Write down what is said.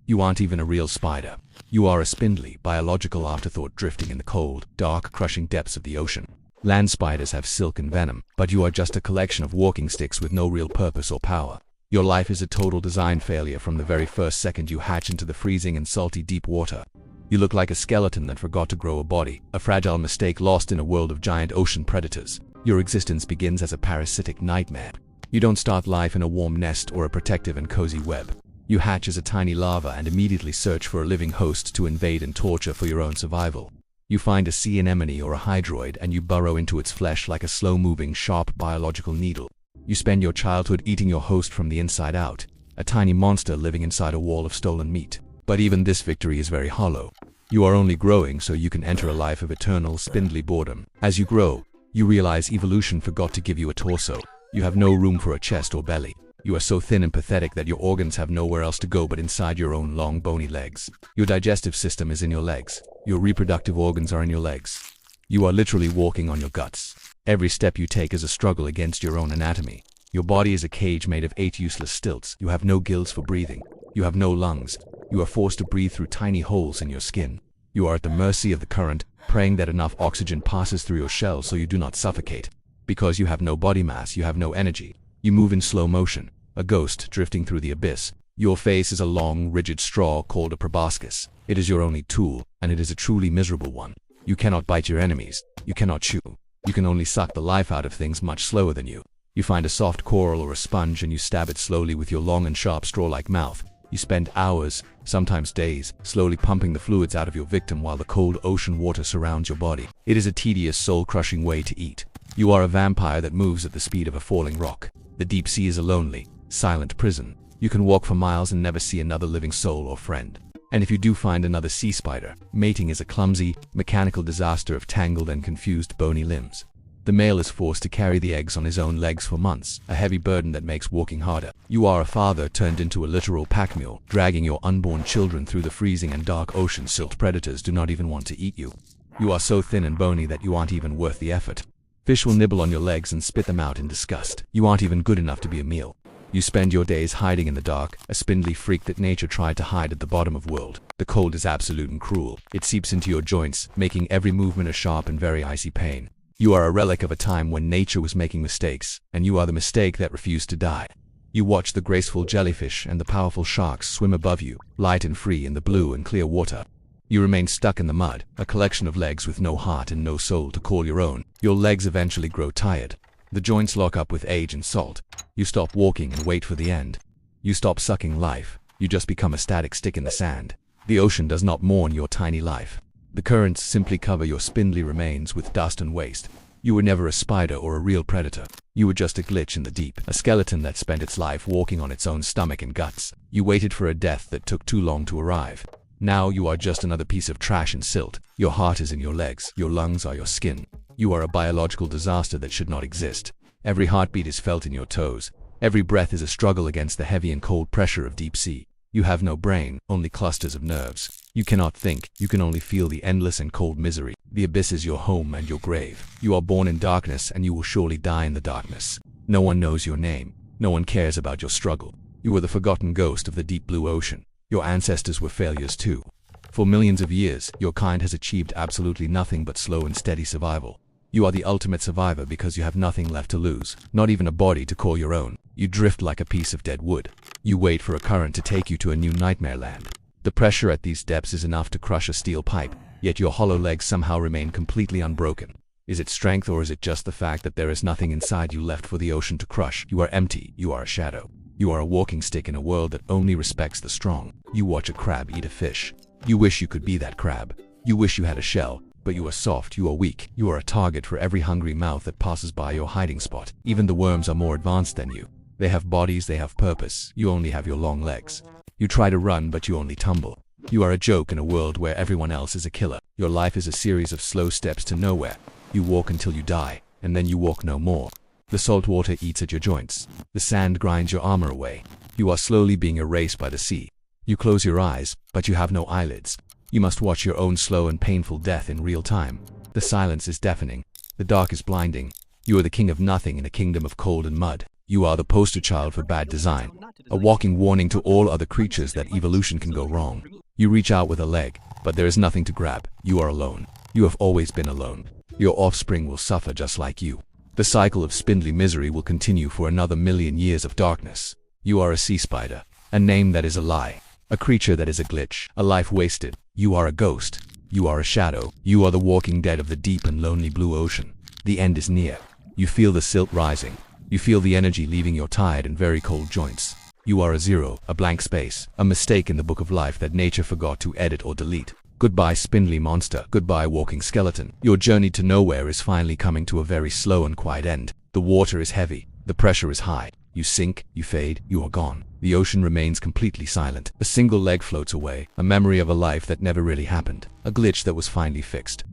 You aren't even a real spider. You are a spindly, biological afterthought drifting in the cold, dark, crushing depths of the ocean. Land spiders have silk and venom, but you are just a collection of walking sticks with no real purpose or power. Your life is a total design failure from the very first second you hatch into the freezing and salty deep water. You look like a skeleton that forgot to grow a body, a fragile mistake lost in a world of giant ocean predators. Your existence begins as a parasitic nightmare. You don't start life in a warm nest or a protective and cozy web. You hatch as a tiny larva and immediately search for a living host to invade and torture for your own survival. You find a sea anemone or a hydroid and you burrow into its flesh like a slow-moving, sharp biological needle. You spend your childhood eating your host from the inside out, a tiny monster living inside a wall of stolen meat. But even this victory is very hollow. You are only growing so you can enter a life of eternal, spindly boredom. As you grow, you realize evolution forgot to give you a torso. You have no room for a chest or belly. You are so thin and pathetic that your organs have nowhere else to go but inside your own long, bony legs. Your digestive system is in your legs. Your reproductive organs are in your legs. You are literally walking on your guts. Every step you take is a struggle against your own anatomy. Your body is a cage made of 8 useless stilts. You have no gills for breathing. You have no lungs. You are forced to breathe through tiny holes in your skin. You are at the mercy of the current, praying that enough oxygen passes through your shell so you do not suffocate. Because you have no body mass, you have no energy. You move in slow motion, a ghost drifting through the abyss. Your face is a long, rigid straw called a proboscis. It is your only tool, and it is a truly miserable one. You cannot bite your enemies. You cannot chew. You can only suck the life out of things much slower than you. You find a soft coral or a sponge and you stab it slowly with your long and sharp straw-like mouth. You spend hours, sometimes days, slowly pumping the fluids out of your victim while the cold ocean water surrounds your body. It is a tedious, soul-crushing way to eat. You are a vampire that moves at the speed of a falling rock. The deep sea is a lonely, silent prison. You can walk for miles and never see another living soul or friend. And if you do find another sea spider, mating is a clumsy, mechanical disaster of tangled and confused bony limbs. The male is forced to carry the eggs on his own legs for months, a heavy burden that makes walking harder. You are a father turned into a literal pack mule, dragging your unborn children through the freezing and dark ocean. Silt predators do not even want to eat you. You are so thin and bony that you aren't even worth the effort. Fish will nibble on your legs and spit them out in disgust. You aren't even good enough to be a meal. You spend your days hiding in the dark, a spindly freak that nature tried to hide at the bottom of the world. The cold is absolute and cruel. It seeps into your joints, making every movement a sharp and very icy pain. You are a relic of a time when nature was making mistakes, and you are the mistake that refused to die. You watch the graceful jellyfish and the powerful sharks swim above you, light and free in the blue and clear water. You remain stuck in the mud, a collection of legs with no heart and no soul to call your own. Your legs eventually grow tired. The joints lock up with age and salt. You stop walking and wait for the end. You stop sucking life. You just become a static stick in the sand. The ocean does not mourn your tiny life. The currents simply cover your spindly remains with dust and waste. You were never a spider or a real predator. You were just a glitch in the deep, a skeleton that spent its life walking on its own stomach and guts. You waited for a death that took too long to arrive. Now you are just another piece of trash and silt. Your heart is in your legs. Your lungs are your skin. You are a biological disaster that should not exist. Every heartbeat is felt in your toes. Every breath is a struggle against the heavy and cold pressure of deep sea. You have no brain, only clusters of nerves. You cannot think, you can only feel the endless and cold misery. The abyss is your home and your grave. You are born in darkness and you will surely die in the darkness. No one knows your name. No one cares about your struggle. You are the forgotten ghost of the deep blue ocean. Your ancestors were failures too. For millions of years, your kind has achieved absolutely nothing but slow and steady survival. You are the ultimate survivor because you have nothing left to lose, not even a body to call your own. You drift like a piece of dead wood. You wait for a current to take you to a new nightmare land. The pressure at these depths is enough to crush a steel pipe, yet your hollow legs somehow remain completely unbroken. Is it strength or is it just the fact that there is nothing inside you left for the ocean to crush? You are empty. You are a shadow. You are a walking stick in a world that only respects the strong. You watch a crab eat a fish. You wish you could be that crab. You wish you had a shell, but you are soft, you are weak. You are a target for every hungry mouth that passes by your hiding spot. Even the worms are more advanced than you. They have bodies, they have purpose. You only have your long legs. You try to run, but you only tumble. You are a joke in a world where everyone else is a killer. Your life is a series of slow steps to nowhere. You walk until you die, and then you walk no more. The salt water eats at your joints. The sand grinds your armor away. You are slowly being erased by the sea. You close your eyes, but you have no eyelids. You must watch your own slow and painful death in real time. The silence is deafening. The dark is blinding. You are the king of nothing in a kingdom of cold and mud. You are the poster child for bad design, a walking warning to all other creatures that evolution can go wrong. You reach out with a leg, but there is nothing to grab. You are alone. You have always been alone. Your offspring will suffer just like you. The cycle of spindly misery will continue for another million years of darkness. You are a sea spider, a name that is a lie, a creature that is a glitch, a life wasted. You are a ghost. You are a shadow. You are the walking dead of the deep and lonely blue ocean. The end is near. You feel the silt rising. You feel the energy leaving your tired and very cold joints. You are a zero, a blank space, a mistake in the book of life that nature forgot to edit or delete. Goodbye, spindly monster. Goodbye, walking skeleton. Your journey to nowhere is finally coming to a very slow and quiet end. The water is heavy. The pressure is high. You sink, you fade, you are gone. The ocean remains completely silent. A single leg floats away, a memory of a life that never really happened, a glitch that was finally fixed.